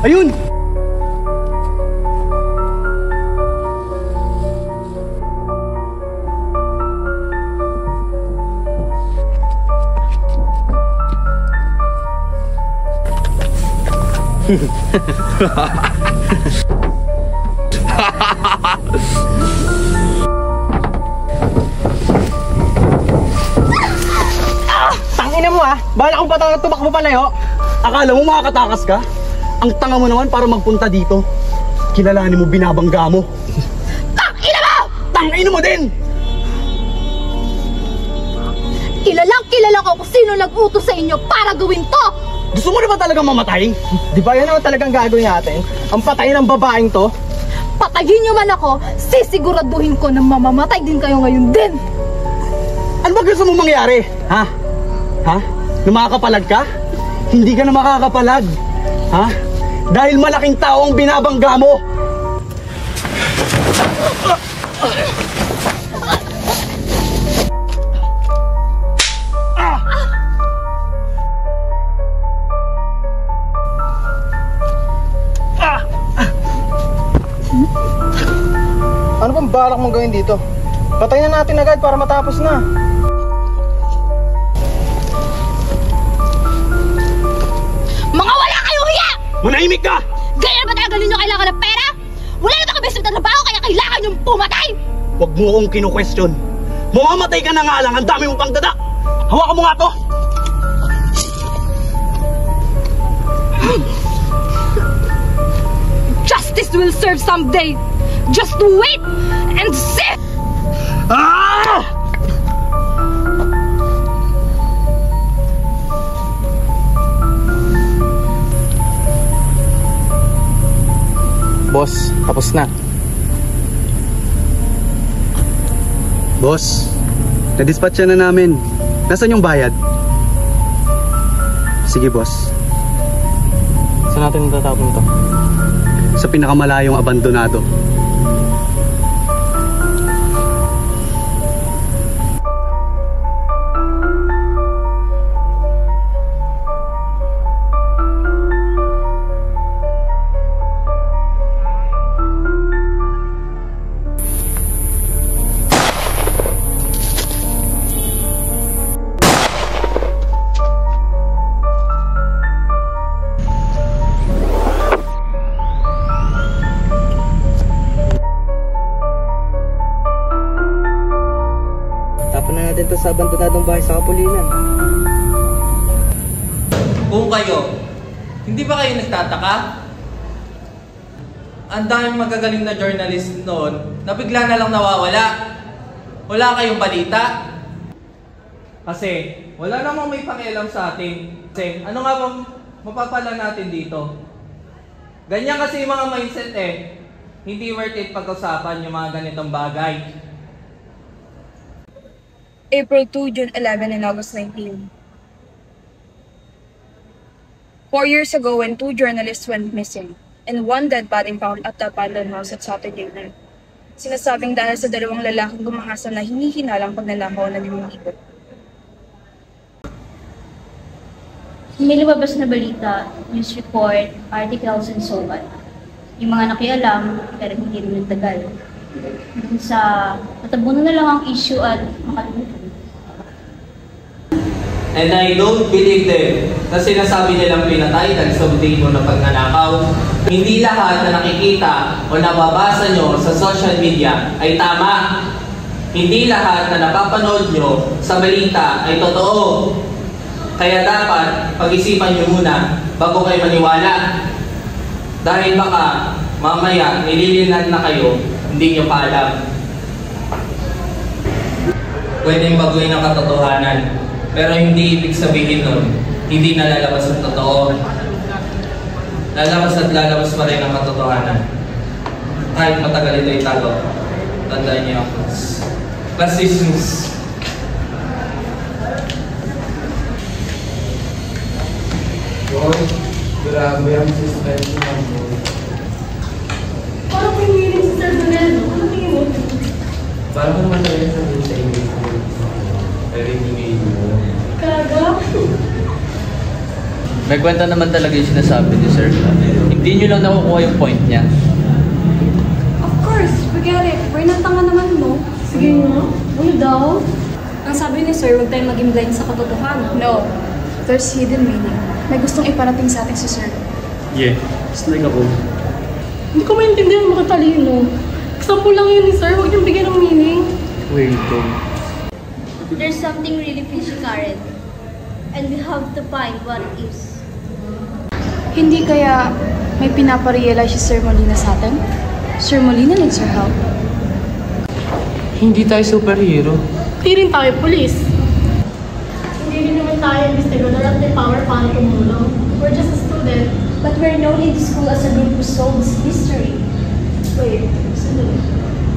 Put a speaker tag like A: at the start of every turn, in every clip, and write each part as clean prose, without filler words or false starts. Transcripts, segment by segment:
A: Ayun!
B: Tangina mo bala kong patang tumakbo palayo.
A: Akala mo makakatakas ka? Ang tanga mo naman para magpunta dito. Kilalanin mo binabangga mo.
B: Tangina mo!
A: Tangina mo din!
C: Kilala ko kung sino nag-utos sa inyo para gawin to!
A: Gusto mo na ba talagang mamatay?
B: Di ba yan naman talagang gagawin natin? Ang patay ng babaeng to?
C: Patayin nyo man ako, sisiguraduhin ko na mamamatay din kayo ngayon din!
A: Ano ba gusto mo mangyari? Ha? Ha? Na makakapalag ka? Hindi ka na makakapalag. Ha? Dahil malaking tao ang binabangga mo.
B: Ano bang balak mong gawin dito? Patayin na natin agad para matapos na.
C: Mga wala kayong hiya!
A: Manahimik ka!
C: Ganyan ba talaga ninyo kailangan ng pera? Wala na ba kabisip na trabaho kaya kailangan yung pumatay?
A: Huwag mo akong kinu-question. Mamamatay ka na nga lang, ang dami mong pang dada. Hawakan mo nga to!
C: Justice will serve someday! Just wait and see!
A: Ah!
B: Boss, tapos na.
A: Boss, na-dispatch na namin. Nasaan yung bayad? Sige, boss.
B: Saan natin tatapon to?
A: Sa pinakamalayong abandonado.
B: Dito sa abandonadong bahay sa Kapulinan.
D: Kung kayo, hindi ba kayo nagtataka? Ang daming magagaling na journalist noon na bigla na lang nawawala. Wala kayong balita. Kasi wala namang may pakialam sa atin. Kasi ano nga bang mapapala natin dito? Ganyan kasi yung mga mindset Hindi worth it pag-usapan yung mga ganitong bagay.
E: April 2, June 11, and August 19. 4 years ago when 2 journalists went missing and 1 dead body found at the abandoned house at Saturday night. Sinasabing dahil sa 2 lalaking gumahasa na hinihinalang pagnanakaw na lumilibot.
F: May lumabas na balita, news report, articles, and so on. Yung mga nakialam, pero hindi rin nagtagal. Sa natabunan na lang ang issue at makalimutan.
D: And I don't believe them na sinasabi nilang pinatay dahil sa motibo ng pagnanakaw. Hindi lahat na nakikita o nababasa nyo sa social media ay tama. Hindi lahat na napapanood nyo sa balita ay totoo. Kaya dapat pag-isipan nyo muna bago kayo maniwala. Dahil baka mamaya nililinan na kayo, hindi nyo pa alam. Pwedeng baguhin ang katotohanan, pero hindi ibig sabihin nun, hindi na lalabas ang totoo. Lalabas at lalabas pa rin ang katotohanan. Kahit matagal ito itago, tandaan niyo ako. Persistence.
G: Boy, grabe ang suspension mo.
F: Parang piniling si Sir Donel, ano tingin mo?
G: Parang kung masaya sabihin sa inyo. Pero hindi ngayon mo.
F: Kaga?
H: May kwenta naman talaga yung sinasabi ni Sir. Hindi nyo lang nakukuha yung point niya.
E: Of course, forget it. Tanga naman mo.
C: Sige nga. Ano daw?
E: Ang sabi ni Sir, huwag tayong maging blind sa katotohanan. No. There's hidden meaning. May gustong iparating sa atin si Sir.
A: Yeah, just like ako.
C: Hindi ko maintindihan mga talino. Example lang yun ni Sir. Huwag niyong bigyan ng meaning.
A: Wait,
F: There's something really fishy, Karen. And we have to find what it is.
E: Hindi kaya may pinaparealize si Sir Molina sa atin? Sir Molina needs our help.
G: Hindi tayo superhero.
C: Hindi rin tayo pulis. Hindi rin naman tayo investigador at may power para tumulong. We're just a student.
F: But we're known in the school as a group who solves mystery.
E: Wait, sandali.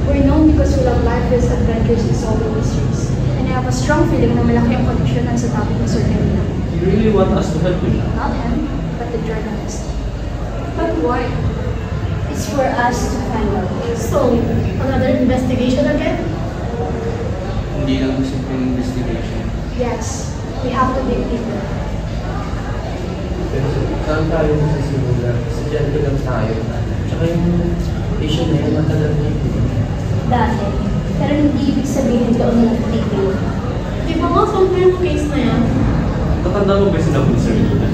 E: We're known because we love life with adventures in solving mysteries. And I have a strong feeling na malaki ang koneksyonan sa topic ni Sir Molina.
H: You really want us to help you?
E: Not him, but the journalist.
C: But why?
F: It's for us to find out.
C: So, another investigation again?
H: Hindi lang gusto yung investigation.
E: Yes, we have to dig deeper.
G: Pero saan tayo magsisimula? Estudyante lang tayo. Tsaka yung issue na yun, matagal na yun.
F: Dati. Pero hindi ibig sabihin doon na nagtitigil.
C: Di ba nga solve yung case na yan?
H: Tatanda mo ba yung sinabi ni Sir Luna?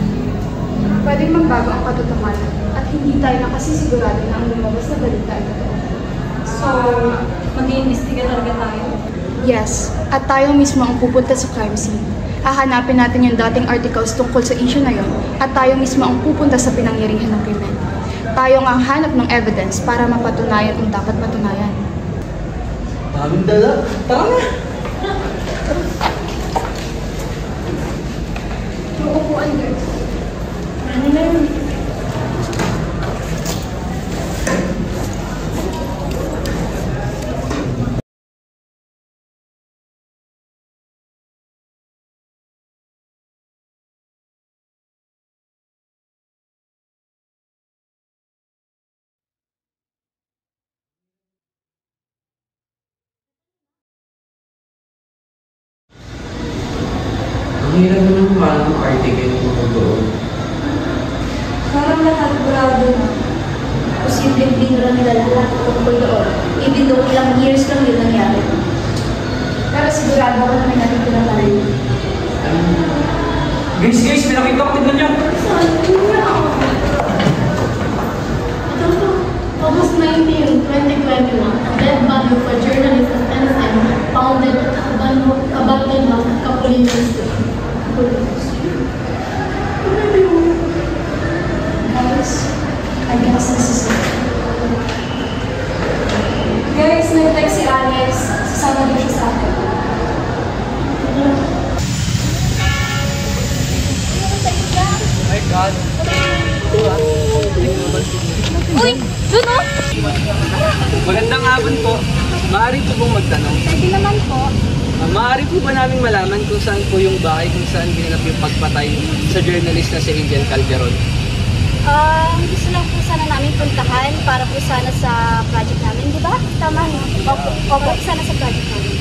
E: Pwedeng magbago ang katotohanan at hindi tayo nakasisigurado na ang lumabas na balita ay totoo.
C: So, mag-iimbestiga talaga tayo?
E: Yes, at tayo mismo ang pupunta sa crime scene. Hahanapin natin yung dating articles tungkol sa issue na yon at tayo mismo ang pupunta sa pinangyarihan ng krimen. Tayo ang hanap ng evidence para mapatunayan ang dapat patunayan.
A: Daming dala. Tara na!
E: Uupuan, girls.
C: Ano na yun?
G: Ang hirap naman kumain ng article kung doon.
F: Parang nakagurado na. Posibleng binura nila lahat tungkol doon. Even though ilang years lang yun nangyari.
E: Pero sigurado ako na may natitira pa rin.
A: Guys, may nakita ko. Tignan niyo.
C: August 19, 2021, a dead body of a journalist at NSM found at abandoned house at Capulina Street.
E: Guys, I guess this is it.
C: Guys, nag-text si Alex. Sasama din siya sa akin.
H: My God!
C: Uy! Doon o!
I: Magandang hapon po. Maaari po bang magtanong?
C: Pwede naman po.
I: Maaari po ba namin malaman kung saan po yung bahay kung saan ginanap yung pagpatay sa journalist na si Angel Calderon?
C: Gusto lang po sana namin puntahan para po sana sa project namin, di ba? Tama no? Opo, sana sa project namin.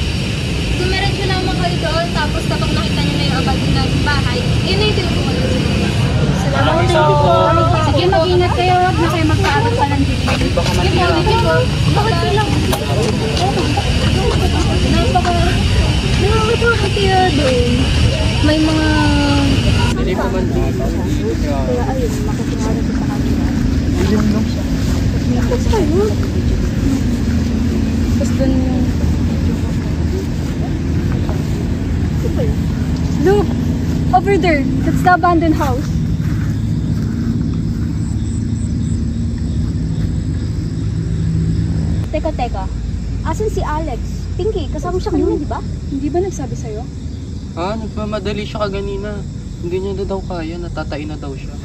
C: Dumiretso lang mo kayo doon, tapos kapag nakita niyo na yung abandoned na bahay, yun na yung tinutukan ko. Salamat po. Sige, mag-ingat kayo. Huwag na kayo magpaaral pa ng dito. Sige po, sige po. Bakit ko lang? Napaka kayo doon. May mga...
I: Hindi po man po.
C: Kaya ayun, makikingalan ko sa kanila. Tapos kayo. Tapos doon yung... Look! Over there! That's the abandoned house. Teka. Asan si Alex? Pinky, kasama siya kanina, di ba?
E: Hindi ba nagsabi sa'yo?
G: Nagmamadali siya kaganina. Hindi niya na daw kaya, natatain na daw siya.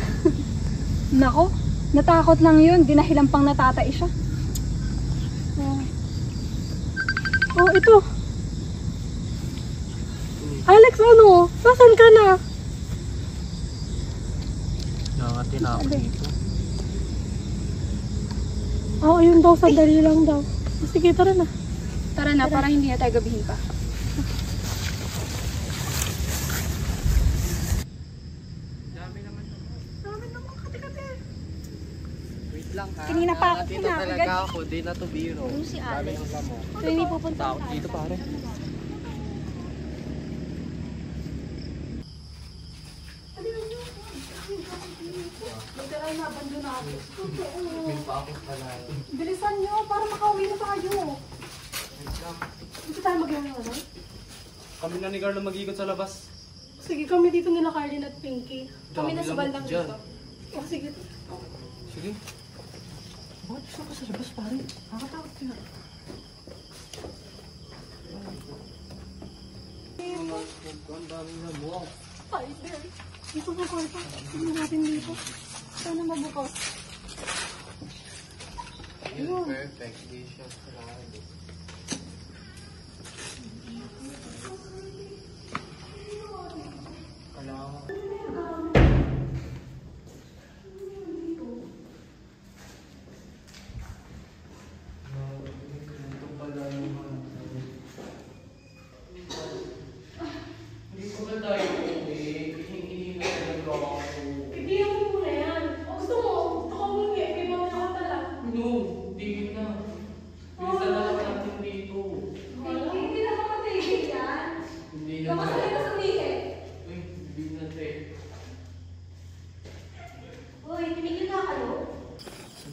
E: Nako, natakot lang yun. Dinahilan pang natatai siya.
C: Oh, ito. Alex, ano? Nasaan ka na?
G: Nangatin ako dito.
C: Ayun daw, sandali lang daw. Sige, tara na.
E: Tara na, para hindi na tayo gabihin pa.
G: Dami naman ng
E: Kanina pa ako
G: Dito talaga ako, di na to biro.
C: Yung si Alex.
E: So, hindi pupunta
G: Takot dito pare.
E: Bilisan nyo para makauwi na tayo. Hindi tayo maglalaro.
B: Kami na ni Carlo mag-ikot sa labas.
E: Sige, kami dito nila Carlin at Pinky. Kami na sa
B: Dami
E: bandang
B: lang dyan.
E: dito. O, sige.
B: Sige. Bakit gusto ka sa labas pare? Nakakatakot ka. Ang daming lamok.
E: Ay, there. Dito na kwarto. Tingnan natin dito. Sana mabukas.
G: Yun, perfect. Di siya sarado.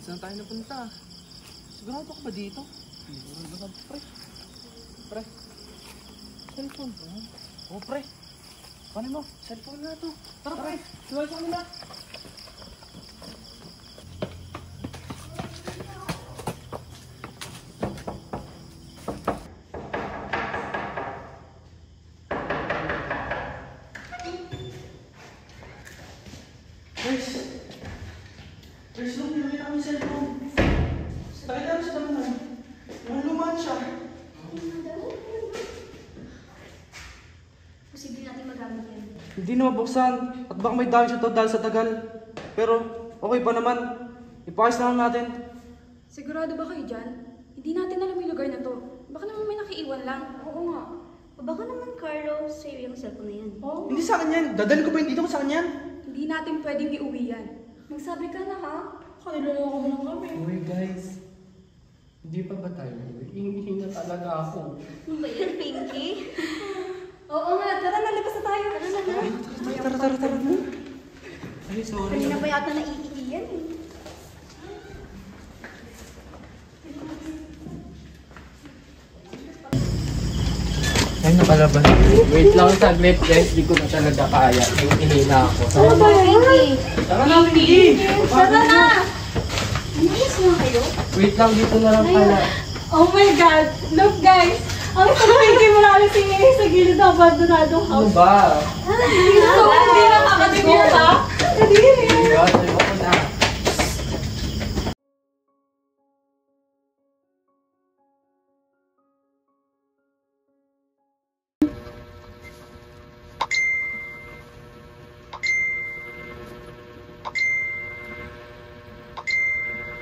B: Saan tayo napunta? Sigurado ka ba dito? Sigurado ka, pre. Pre. Cellphone. Oh, pre. Paano mo? Cellphone na to. Tara, pre. Suwal sa kanila.
A: Guys, nung pinakita kami sa cellphone. Nakita kami sa talunan. Lumaan siya.
C: Posible natin magamit yan.
B: Hindi na mabuksan. At baka may damage ito dahil sa tagal. Pero, okay pa naman. Ipakayos na lang natin.
E: Sigurado ba kayo dyan? Hindi natin alam yung lugar na to. Baka naman may nakiiwan lang. Oo nga.
C: O baka naman, Carlo, sa'yo yung cellphone na yan.
E: Oo.
A: Hindi sa akin yan. Dadalhin ko pa yun dito kung sa akin yan.
E: Hindi natin pwedeng iuwi yan.
C: Magsabi ka na, ha?
E: Kailoloko mo lang kami.
G: Uy guys, hindi pa ba tayo? Hingi na talaga ako.
C: Ano ba yan, Pinky?
E: Oo nga, tara na, labas na tayo. Tara na.
B: Tara. Ay, sorry.
C: Kanina pa yata naiihi yan eh.
G: Ay, nakalabas. Wait lang saglit guys, di ko na talaga kaya. Hinihina ako.
C: Ano ba, Pinky?
B: Tara na, Pinky!
C: Tara na! Umayos na kayo?
G: Wait lang, dito na lang pala.
E: Oh my God! Look guys! Ang Pinky mo namin singihin sa gilid ng abandonadong
G: Ano
E: house.
G: ba?
E: So, hindi na makatibir ha? Hindi.
G: God, ayoko na.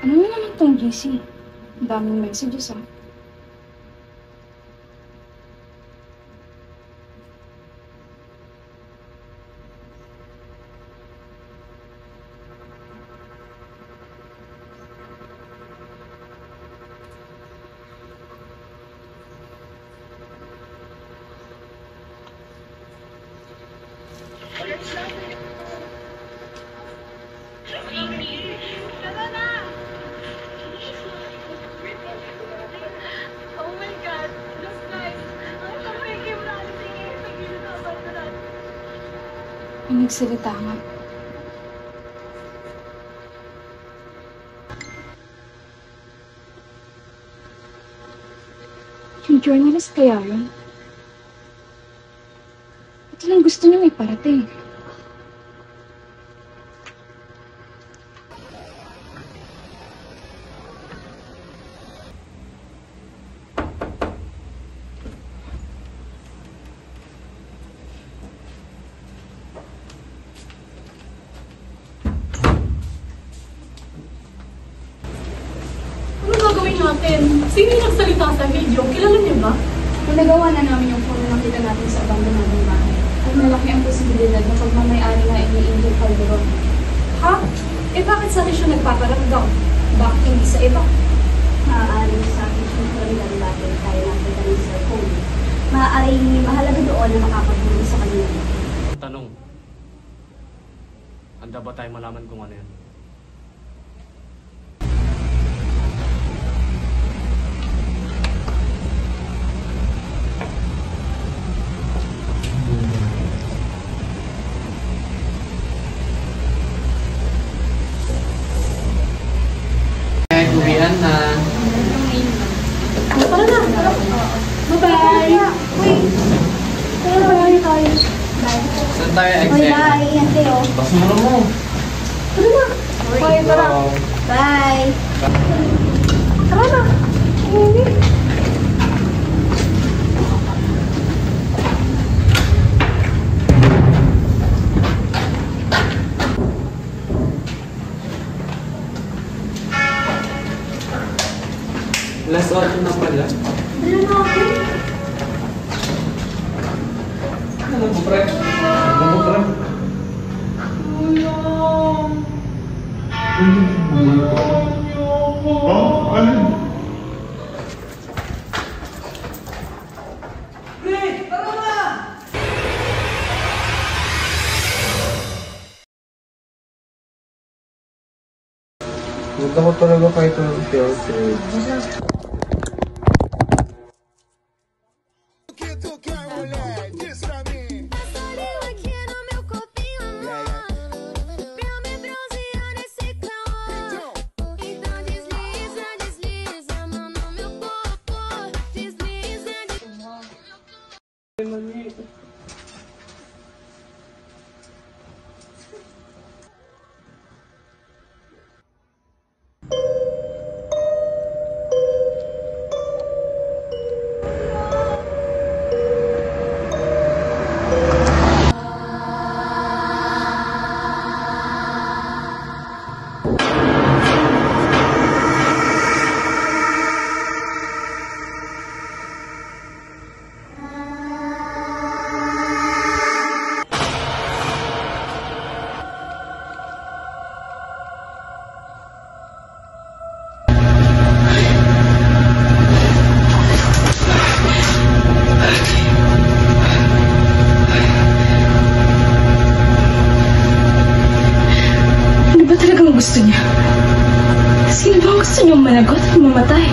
E: Ano na naman itong GC? Ang daming messages ah.
C: Oh my God! Look guys! Ang Pinky mo namin singihin sa gilid ng abandonadong.
E: May nagsalita nga. Yung journalist kaya yun? Ito lang gusto niyong iparating.
J: Ano gagawin natin? Sino yung nagsalita sa video? Kilala niyo ba?
E: Kung nagawa na namin yung photo na nakita natin sa abandonadong bahay, ay malaki ang posibilidad na pagmamayari nga ni Angel Calderon.
J: Ha? Eh bakit sa akin siya nagpaparamdam? Bakit hindi sa iba?
F: Maaaring sa akin yung paramdam natin tayo nakita ng cellphone. Maaaring mahalaga doon na makapagbuhay sa kanila.
K: Tanong, handa ba tayo malaman kung ano yan?
I: Uwian na.
J: Tara na.
F: Bye-bye! Bye-bye tayo.
I: Saan tayo
F: Bye,
I: exam?
F: bye! Yan tayo.
I: Basura mo.
J: Tara na. Bye, tara.
F: Bye!
J: Tara na.
I: Last autumn na pala. Ano mo, pre? Ano mo, pre?
G: Gusto ko talaga kahit ng fiancé.
E: gusto niya? Sino ba ang gusto niyong managot at mamatay?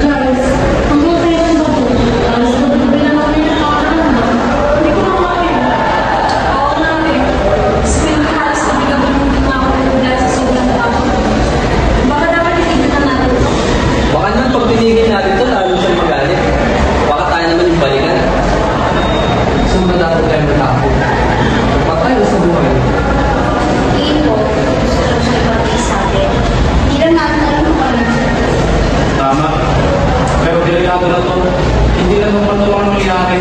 J: Guys, ang mga tayo ng bato, alas na pagbilang namin ng nakakaranda. Hindi ko makain. Ako natin, spin cards na bigabang hindi makakulit dahil sa sobrang tao. Baka dapat itignan natin ito.
B: Baka naman pag pinigil natin ito, lalo siya magalit. Baka tayo naman yung balikan.
I: Gusto mo na dapat tayo matakot. Patay na sa buhay.
F: Tingin ko, gusto lang siya ipatay sa atin. Hindi lang natin alam kung ano.
K: Tama. Pero delikado na to. Hindi na naman ito ang nangyayari.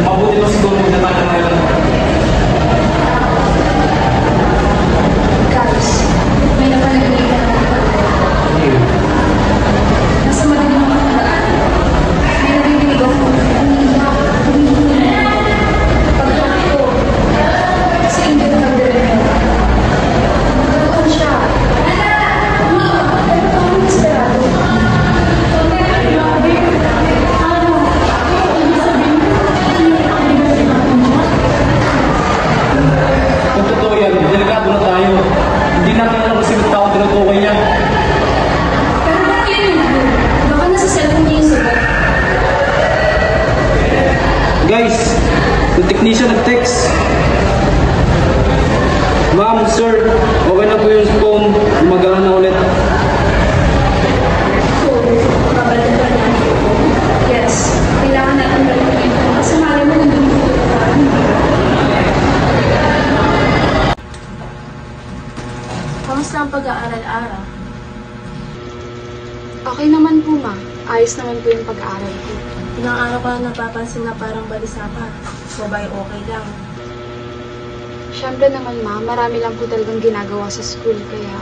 K: Mabuti pa siguro kung naman ang ngayon.
F: Guys, may napanagalitan na ako. Nasa madilim ang pagkalaan. May narinig ako. Umiiyak. Pagkakaan ko, sa inyo na nagdala. Nagkakaan siya. Umiiyak. Pero parang desperado.
K: Kung totoo yan, delikado na tayo. Hindi natin alam kung sino tao tinutukoy niya.
F: Pero bakit yun yung nagdala? Baka nasa cellphone niya yung sagot.
K: Guys, yung technician nag-text. Ma'am, sir, okay na po yung phone. Gumagana na ulit.
F: So, babalik ba niya? Yes. Kailangan natin balikin ito. Kasi mali mo nandun yung pupuntahan.
E: Kamusta ang pag-aaral, Ara? Okay naman po, ma. Ayos naman po yung pag-aaral ko.
L: Ilang araw ko lang napapansin na parang balisa ka. So ba okay lang?
E: Siyempre naman, ma. Marami lang po talagang ginagawa sa school, kaya...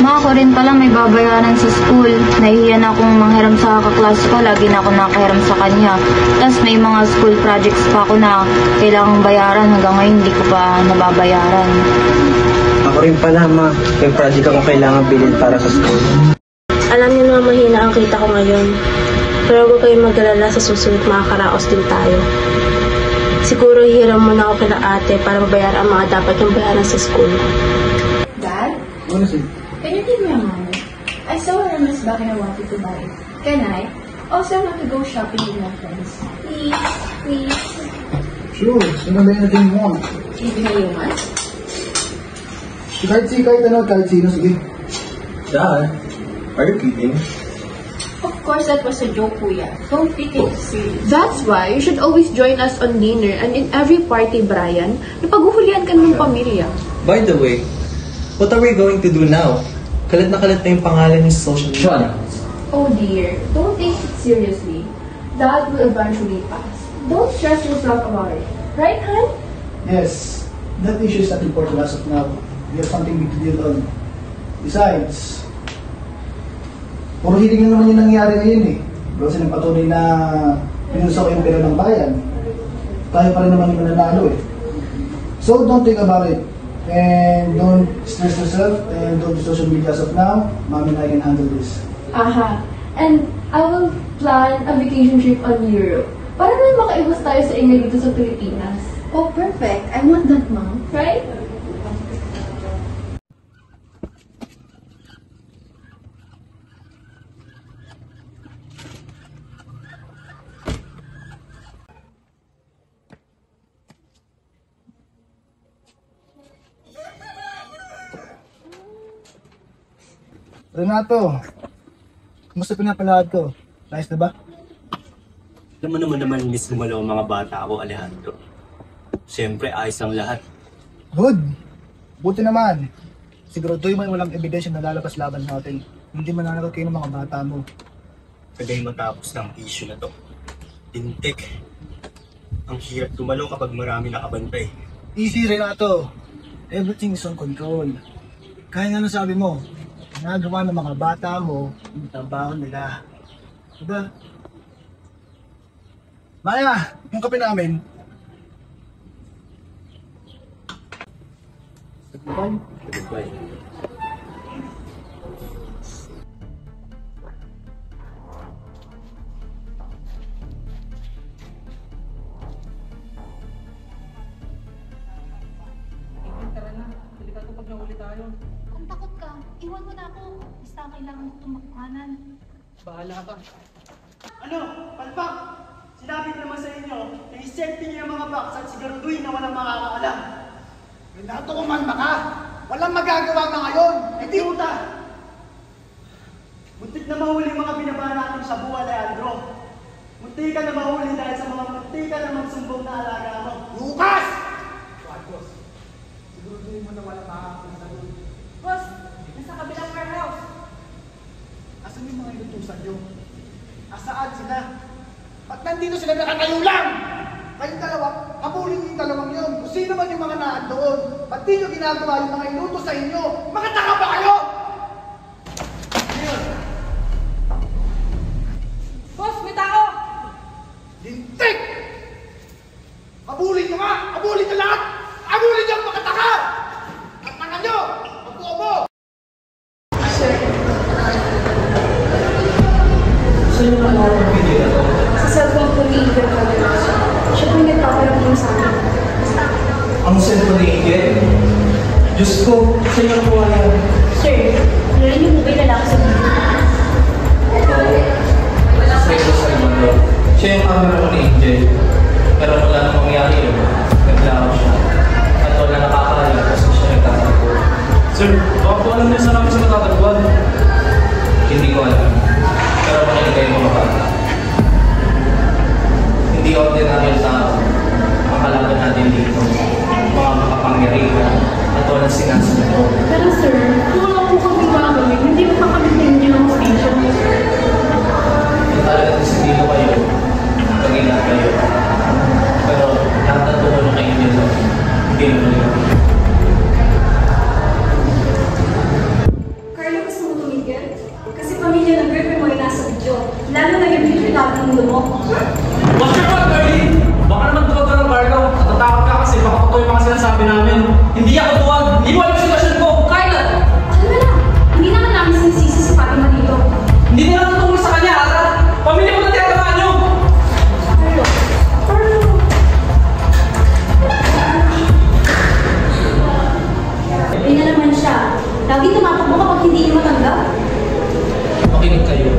F: Ma, nga, ako rin pala may babayaran sa school. Nahihiya na akong manghiram sa kaklas ko. Lagi na ako nakahiram sa kanya. Tapos may mga school projects pa ako na kailangang bayaran. Hanggang ngayon hindi ko pa nababayaran.
M: Ako rin pala, ma. May project ako kailangan bilhin para sa school.
L: Alam niyo na mahina ang kita ko ngayon. Pero huwag kayong mag-alala, sa susunod makakaraos din tayo. Siguro hihiram muna ako kila ate para mabayaran ang mga dapat yung bayaran sa school.
E: Dad?
M: Ano si?
E: Can you give me a moment? I saw a Hermes bag and I wanted to buy it. Can I? Also, I want to go shopping with my friends. Please, please.
N: Sure, sino ba yung natin mo?
E: Even a human?
N: Kahit sino, sige.
M: Dad, are you kidding?
E: Of course, that was a joke, Kuya. Don't take it serious. That's why you should always join us on dinner and in every party, Brian, na paghuhulihan ka ng pamilya.
M: By the way, what are we going to do now? Kalat na yung pangalan niya sa social media.
E: Oh dear, don't take it seriously. That will eventually pass. Don't stress yourself about it. Right, hon?
N: Yes, that issue is not important as of now. We have something big to deal on. Besides, puro hiling na naman yung nangyari ngayon eh. Kasi nang patuloy na pinusa ko yung pera ng bayan. Tayo pa rin naman yung mananalo eh. So don't think about it. And don't stress yourself and don't do social media as of now. Mami and I can handle this.
E: Aha. And I will plan a vacation trip on Europe. Para naman makaiwas tayo sa ingay dito sa Pilipinas. Oh, perfect. I want that, Mom. Right?
N: Renato, kumusta pinapalahad ko? Nice na ba?
O: Alam mo naman miss mo lang ang mga bata ako, Alejandro. Siyempre, ayos ang lahat.
N: Good. Buti naman. Siguraduhin mo walang ebidensya na lalabas laban natin. Hindi mananakot kayo ng mga bata mo.
O: Kagay matapos ng issue na to. Tintik. Ang hirap tumalo kapag marami nakabantay.
N: Easy, Renato. Everything is on control. Kaya nga nasabi mo, nagawa ng mga bata mo yung trabaho nila. Diba? Maya, yung kape namin.
O: Goodbye. Goodbye.
C: Kung takot ka, iwan mo na ako. Basta kailangan mo tumakbanan.
I: Bahala ka.
A: Ano? Palpak! Sinabi ko naman sa inyo, i-selfie niyo yung mga box at siguraduhin na walang makakaalam.
N: Renato, kumalma ka! Walang magagawa ka ngayon!
A: Eh di uta! Muntik na mahuli mga binabahan natin sa buwan, Leandro. Muntik ka na mahuli dahil sa mga muntik ka na magsumbong na alaga mo.
N: Lucas! Boss, siguraduhin mo na walang makakaalam.
E: Boss, nasa kabilang warehouse.
N: Asan yung mga inutusan nyo? Asaan sila? Ba't nandito sila nakatayo lang? Kayong dalawa, habulin yung dalawang yun. Kung sino man yung mga naan doon, ba't di nyo ginagawa yung mga inutos sa inyo? Mga tanga ba kayo?
E: Boss, may tao!
N: Lintik! Habulin nyo nga! Habulin nyo lahat! Habulin nyo ang mga tanga! At tanga nyo! Magbuobo!
O: Saan yung nakuha ng video na to?
E: Sa cellphone ko ni Igor Calderas. Siya po yung nagpaparamdam sa akin.
O: Ang cellphone ni Igor? Diyos ko, saan yung nakuha yan?
F: Sir, narinig mo ba yung lalaki sa video?
D: Sa social media. Siya yung camera ko ni Angel. Pero wala nang mangyari yun. Naglaho siya. At wala nakakaalam kasi siya nagtatagpo.
K: Sir, baka po alam niyo saan namin siya natatagpuan.
D: Hindi ko alam. Pero makinig kayo mga bata. Hindi ordinaryo tao ang kalaban natin dito. Mga makapangyarihan at walang sinasagot.
E: Pero sir,
J: pamilya ng girlfriend mo ay nasa video. Lalo na yung video na ng mundo mo.
K: What's your fault, Carly? Baka naman tuwag ka ng Margo. Natatakot ka kasi baka totoo yung mga sinasabi namin. Hindi ako tuwag. Hindi mo alam yung sitwasyon ko.
J: Carlo! Alam mo na, hindi naman namin sinisisi si Fatima dito.
K: Hindi nila natutungkol sa kanya, Ara. Pamilya mo na tiyatamaan nyo.
J: Carlo! Carlo! Hindi na naman siya. Lagi tumatakbo kapag hindi niyo matanggap.
H: Makinig kayo.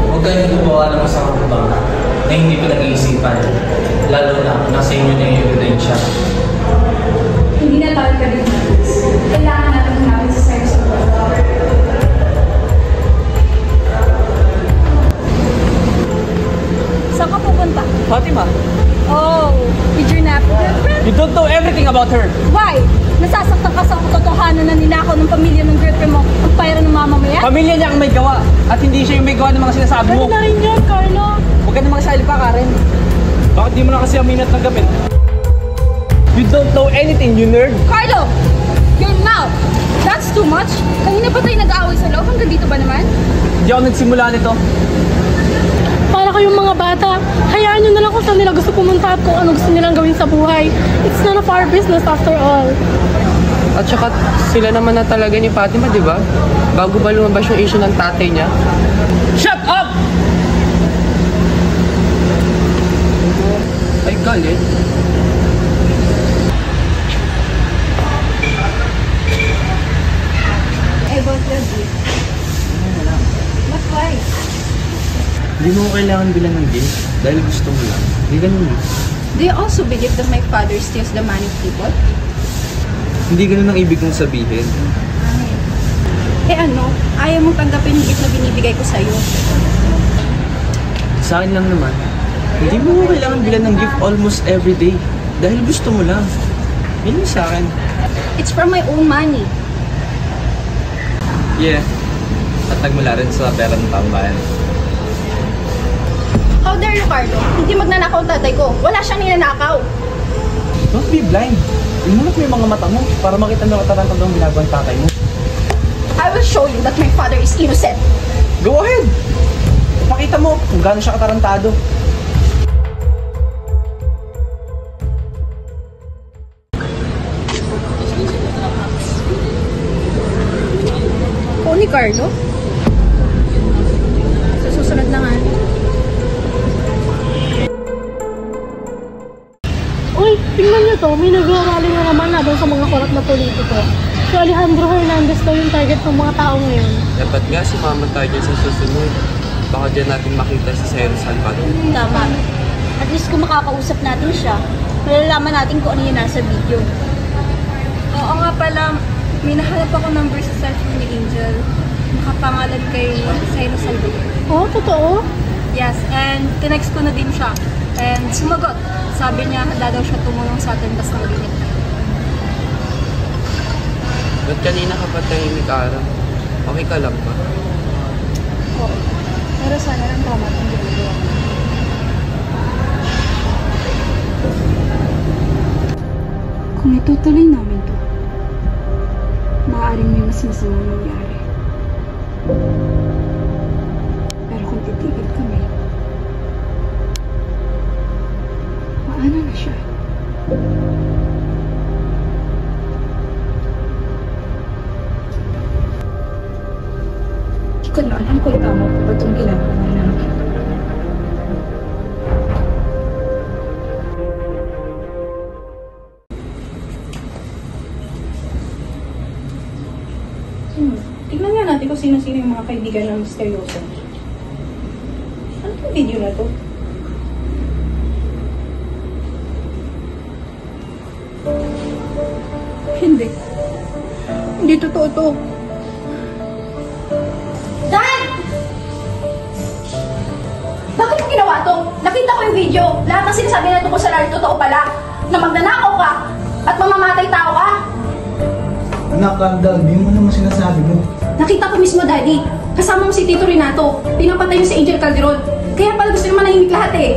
H: Huwag kayong gumawa ng masamang bangka na hindi pinag-iisipan. Lalo na nasa inyo na yung ebidensya.
J: Hindi na tayo pwede mag-alis. Kailangan natin hanapin si Cyrus sa world.
E: Saan ka pupunta?
I: Fatima,
E: Oh, with your nappy girlfriend?
I: you don't know everything about her.
E: Why? Nasasaktan ka sa katotohanan na ninakaw ng pamilya ng girlfriend mo ang pera ng mama mo yan?
I: Pamilya niya ang may gawa at hindi siya yung may gawa ng mga sinasabi mo.
E: Ganun na rin yun, Carlo.
I: Huwag ka namang salip pa, Karen. Bakit di mo na kasi aminat ng gapin? You don't know anything, you nerd.
E: Carlo! Your mouth! That's too much. Kanina pa tayo nag-aaway sa loob. Hanggang dito ba naman?
I: Hindi ako nagsimula nito.
P: Para kayong mga bata, hayaan nyo na lang kung saan nila gusto pumunta at kung ano gusto nilang gawin sa buhay. It's none of our business after all.
G: At saka sila naman na talaga ni Fatima, di ba? Bago ba lumabas yung issue ng tatay niya?
I: Shut up!
G: Ay, galit.
C: I bought your gift. But why?
H: Hindi mo kailangan bilang ng gift dahil gusto mo lang. Hindi ganun eh.
E: Do you also believe that my father steals the money of people?
H: Hindi ganun ang ibig kong sabihin.
E: Eh ano? Ayaw mong tanggapin yung gift na binibigay ko sa'yo.
H: Sa akin lang naman, hindi mo kailangan bilang ng gift almost every day dahil gusto mo lang. Yun yung sa akin.
E: It's from my own money.
H: Yeah. At nagmula rin sa pera ng taong bayan.
E: How dare you, Carlo? Hindi magnanakaw ang tatay ko. Wala siyang ninanakaw.
I: Don't be blind. Imunot mo yung mga mata mo para makita na katarantad ang ginagawa ng tatay mo.
E: I will show you that my father is innocent.
I: Go ahead! Ipakita mo kung gaano siya katarantado.
E: Oo ni Carlo? Sa susunod na nga.
P: Uy, tingnan nyo to. May nag-rally na naman na doon sa mga korap na politiko. Si Alejandro Hernandez daw yung target ng mga tao ngayon.
G: Dapat nga sumama tayo dyan sa susunod. Baka dyan natin makita si Cyrus Salvador.
F: Tama. At least kung makakausap natin siya, malalaman natin kung ano yung nasa video.
E: Oo nga pala, may nahanap ako number sa cellphone ni Angel. Nakapangalan kay Cyrus Salvador.
P: Oh, totoo?
E: Yes, and tinext ko na din siya. And sumagot. Sabi niya, handa daw siya tumulong sa atin basta maginit tayo.
G: Ba't kanina ka pa tahimik, Ara? Okay ka lang ba?
E: Oo. Pero sana lang tama ang ginagawa. Kung itutuloy namin to, maaaring may mas masamang nangyari. Pero kung titigil kami, maana na siya. Hindi ko na alam kung tama pa ba itong ginagawa namin. Tignan nga natin kung sino-sino yung mga kaibigan ng misteryoso. Ano yung video na to? Hindi. Hindi totoo to.
J: Dad! Bakit mo ginawa to? Nakita ko yung video. Lahat ng sinasabi na tungkol sa Larry, totoo pala. Na magnanakaw ka at mamamatay tao ka.
N: Anak, calm down. Hindi mo naman sinasabi mo.
J: Nakita ko mismo, Daddy. Kasama mo si Tito Renato. Pinapatay mo si Angel Calderon. Kaya pala gusto naman nahimik lahat eh.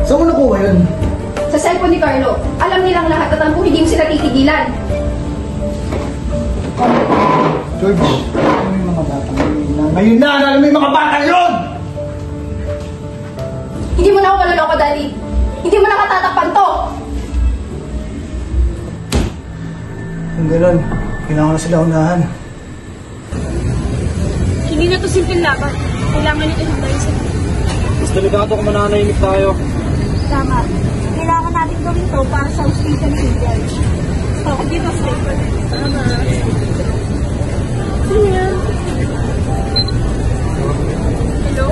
N: Saan mo nakuha yun?
J: Sa cellphone ni Carlo. Alam nilang lahat at kung hindi mo sila titigilan.
N: George, alam mo yung mga batang yun na. Ngayon na! Alam mo yung mga batang yun!
Q: Hindi mo na ako maloloko, Daddy. Hindi mo na katatapan to.
N: Kung gano'n, kailangan na sila unahan.
P: Hindi na to simpleng laban. Kailangan nito ng tayo sa
K: Mas delikado kung mananahimik tayo.
Q: Tama. Kailangan natin gawin to para sa usita ni Angel. So, hindi to safer. Tama.
P: Yeah. Hello?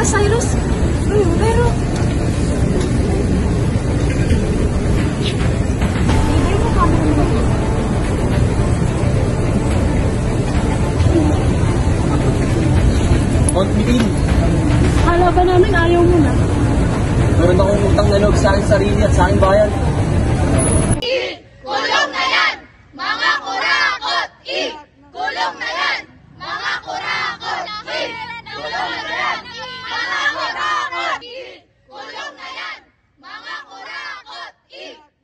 P: Cyrus? Pero...
I: Kontin,
P: Kala ba namin ayaw mo na?
I: meron akong utang na loob sa aking sarili at sa aking bayan.
R: Kulong na yan, mga kurakot! Kulong na yan, mga kurakot! Kulong na yan, mga kurakot! Kulong na yan, mga kurakot!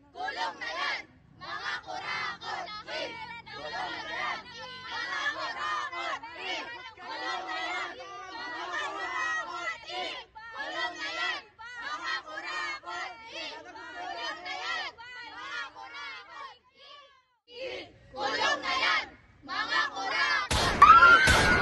R: Kulong na yan, mga kurakot! Kulong na yan, mga kurakot! Kulong na yan, mga kurakot! Kulong na yan, mga kurakot! Kulong na yan, mga kurakot! Kulong na yan, mga kurakot!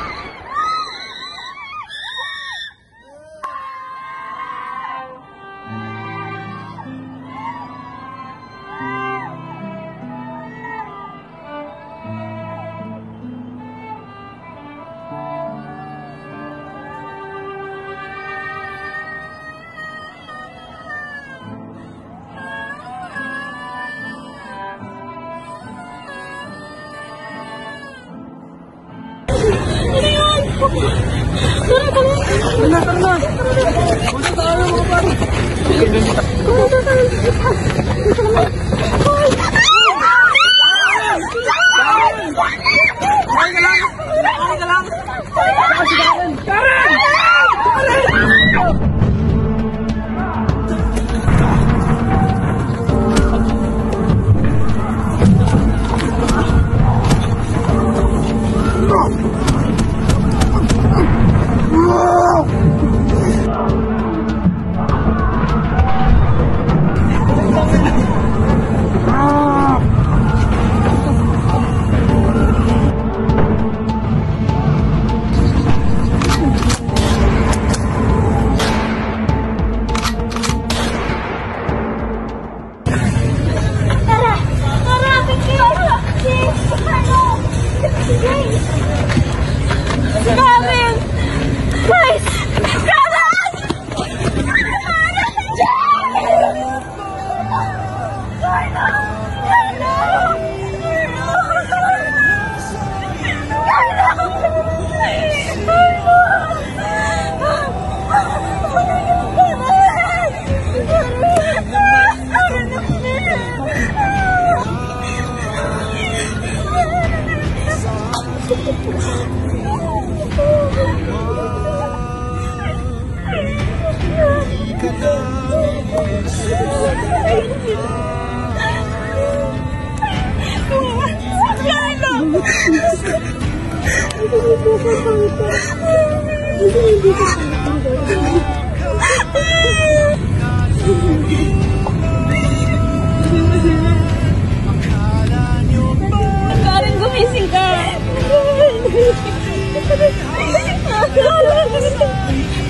P: Karen, gumising ka!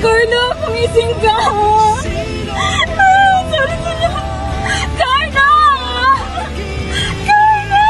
P: Carla, gumising ka! Sorry sa niya! Carla! Carla!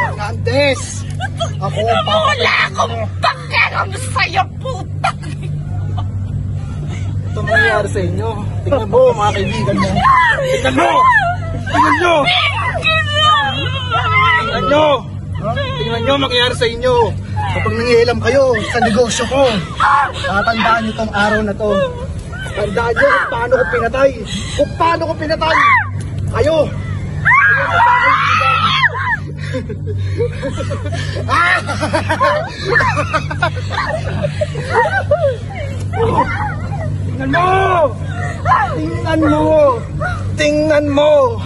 N: Hernandez! Ako ang
R: wala akong pakialam sa'yo, puta!
N: Ito mangyayari sa inyo. Tingnan mo, mga kaibigan mo. Tingnan mo! Tingnan nyo! Tingnan nyo! Tingnan nyo mangyayari sa inyo. Kapag nangihilam kayo sa negosyo ko, tatandaan nyo tong araw na to. Tandaan nyo kung paano ko pinatay. Kung paano ko pinatay. Kayo! Kayo magkakaibigan. Tingnan mo! Tingnan mo! Tingnan mo!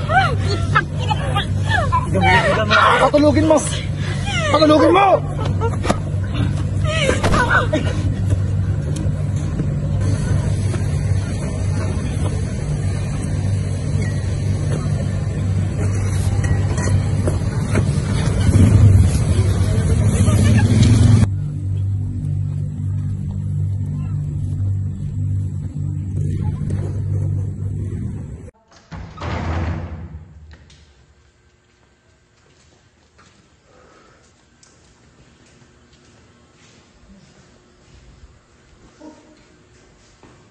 N: Patulugin mo! Patulugin mo!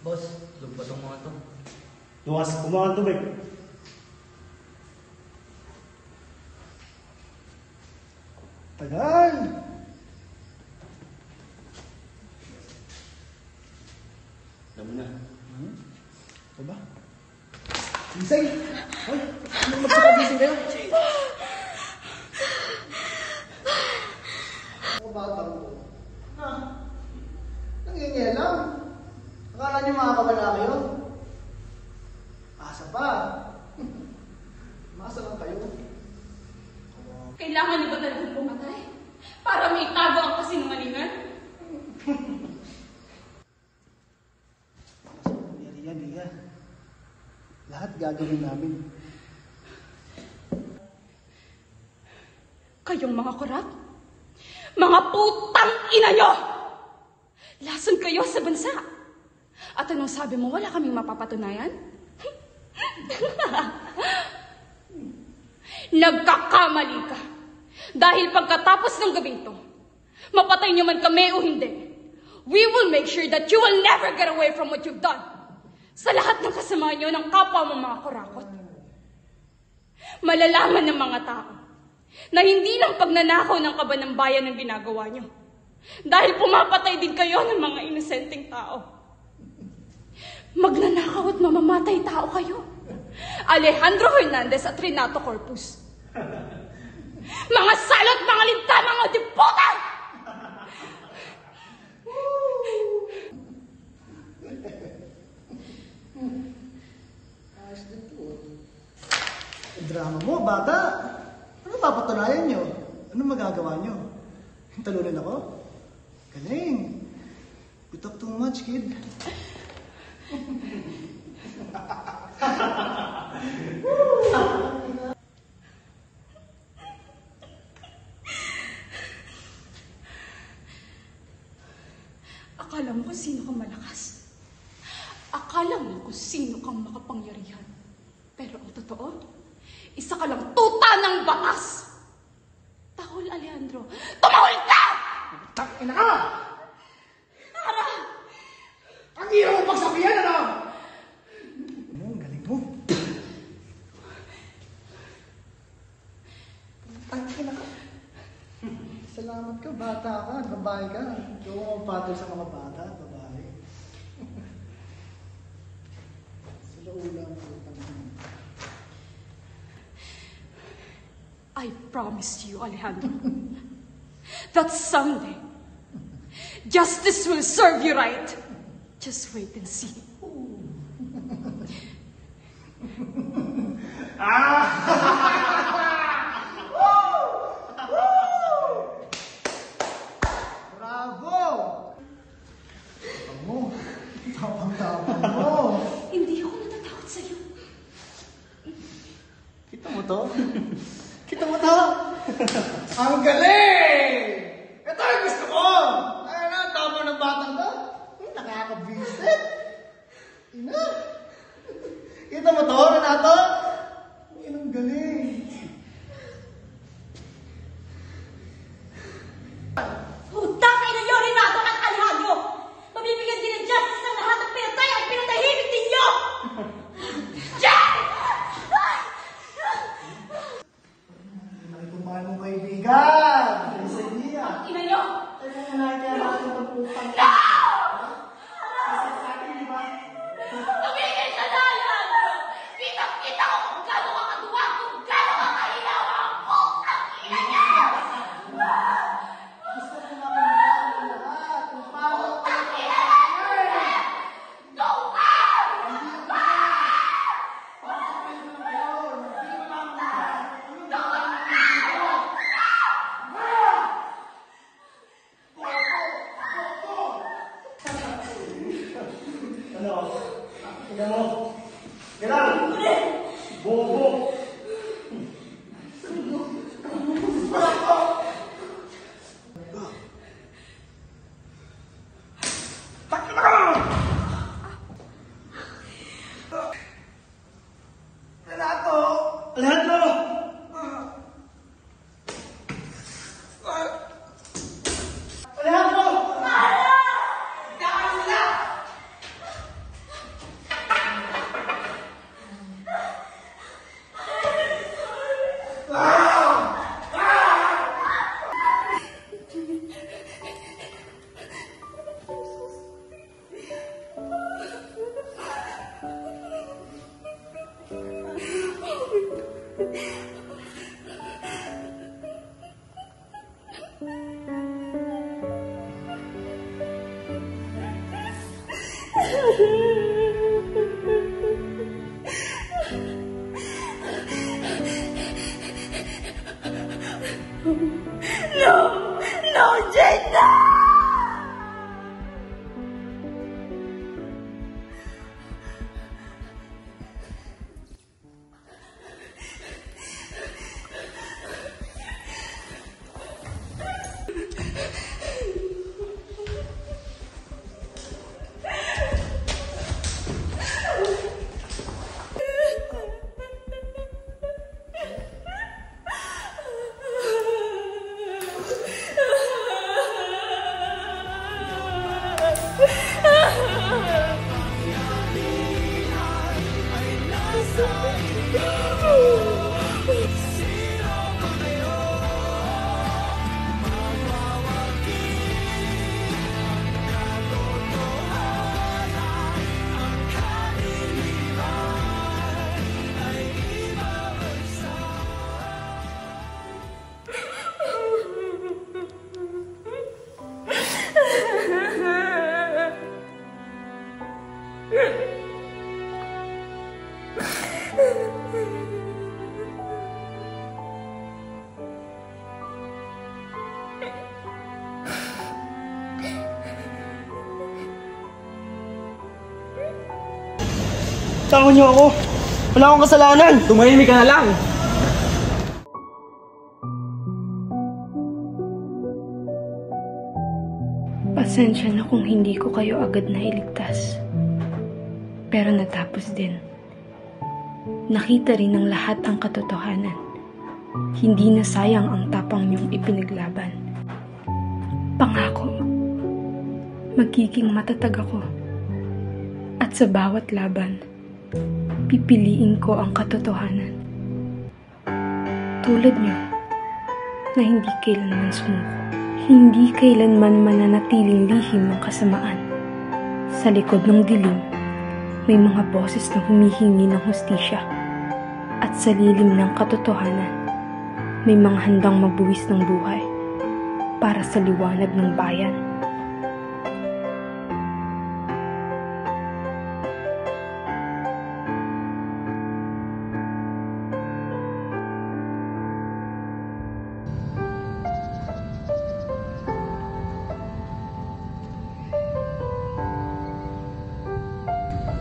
H: Boss, lugba tong mga to.
N: Luwas, kumahan tubig. Tagal!
O: Alam mo na.
N: Ano ba? Gising! Hoy! Anong magpapabising kayo? Ako bata ko. Ha? Nangingialam. Akala niyo makakawala kayo? Asa pa? Masa lang kayo?
E: Kailangan niyo ba talagang pumatay? Para may tago ang kasinungalingan?
N: Yan, Liga. Lahat gagawin namin.
E: Kayong mga korap? Mga putang ina nyo! Lason kayo sa bansa! At anong sabi mo, wala kaming mapapatunayan? Nagkakamali ka. Dahil pagkatapos ng gabing to, mapatay niyo man kami o hindi, we will make sure that you will never get away from what you've done. Sa lahat ng kasama niyo ng kapwa mo mga kurakot. Malalaman ng mga tao na hindi lang pagnanakaw ng kaban ng bayan ang ginagawa niyo. Dahil pumapatay din kayo ng mga inosenteng tao. Magnanakaw at mamamatay tao kayo. Alejandro Hernandez at Renato Corpus. Mga salot, mga linta, mga diputa!
N: Drama mo, bata. Ano papatunayan nyo? Ano magagawa nyo? Talunin ako? Galing. You talk too much, kid.
E: Akala mo kung sino kang malakas. Akala mo kung sino kang makapangyarihan. Pero ang totoo, isa ka lang tuta ng batas. Tahol, Alejandro. Tumahol ka!
N: Ina ka!
E: Tara!
N: Ang hirap mo pagsabihan, ano? Ang galing mo. Bakit ka? Bata ka, babae ka. Ikaw mo patol sa mga bata, babae. Sila ulang
R: I promise you, Alejandro, that someday, justice will serve you right. Just wait and see.
N: Bravo! Mo, tapang-tapang mo.
R: Hindi ako natatakot sa'yo.
N: Kita mo to? Kita mo to? Ang galing! Ito ang gusto ko! Ayun na, tama ng batang to. Nakaka-visit. Ina. Kita mo to, Renato? Ang galing.
R: Puta kayo na yun, Renato at Alejandro! Mabibigyan din ng justice ang lahat ng pinatay at pinatahimik ninyo!
N: Nakikumaan mong kaibigan. Sa idea.
R: Ina nyo!
N: Ay, kung nakikaya natin ang putang.
R: No!
N: Sa atin, di ba?
R: Tumigil ka na, Alejandro! Kitang-kita ko kung gaano ka katuwag, kung gaano ka kahilaw ang putang ina niya!
N: Gusto ko na kung lahat. Kung paano ko Tingnan mo. Kailangan. Bobo. Renato! Renato! Renato!
R: No! No, Jane, no!
A: Tawon niyo ako. Wala akong kasalanan. Tumahimik ka na lang.
E: Pasensya na kung hindi ko kayo agad nailigtas. Pero natapos din. Nakita rin ng lahat ang katotohanan. Hindi na sayang ang tapang niyong ipinaglaban. Pangako, magiging matatag ako. At sa bawat laban, pipiliin ko ang katotohanan. Tulad niyo, na hindi kailanman sumuko.
S: Hindi kailanman mananatiling lihim ng kasamaan. Sa likod ng dilim, may mga boses na humihingi ng hustisya. At sa lilim ng katotohanan, may mga handang mabuwis ng buhay para sa liwanag ng bayan.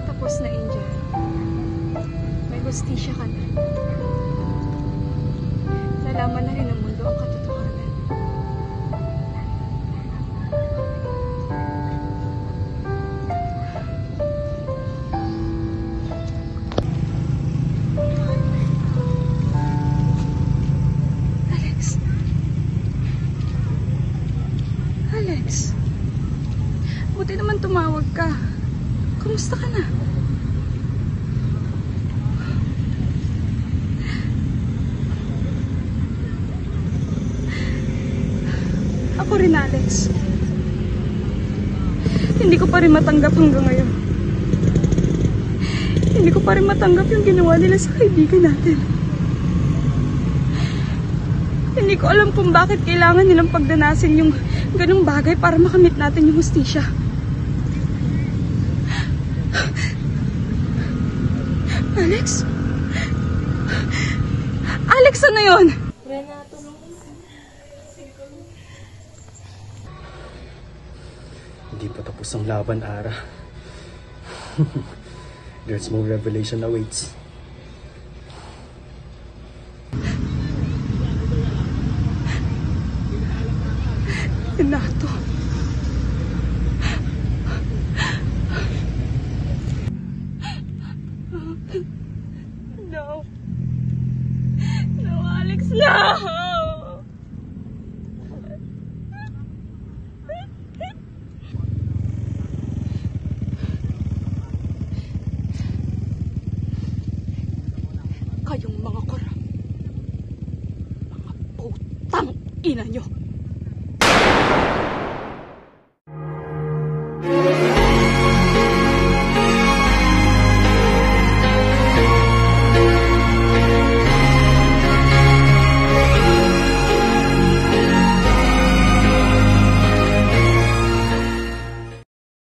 E: Tapos na, Angel. May hustisya ka na. Nalaman na rin ng mundo ang katotohanan. Alex? Alex? Buti naman tumawag ka. Kumusta ka na? Ako rin, Alex. Hindi ko pa rin matanggap hanggang ngayon. Hindi ko pa rin matanggap yung ginawa nila sa kaibigan natin. Hindi ko alam kung bakit kailangan nilang pagdanasin yung ganung bagay para makamit natin yung hustisya. Alex? Alex, ano yun?
O: Hindi pa tapos ang laban, Ara. There's more revelation awaits.
E: Renato. No. No, Alex, no! Kayong mga korap. Mga putang ina nyo.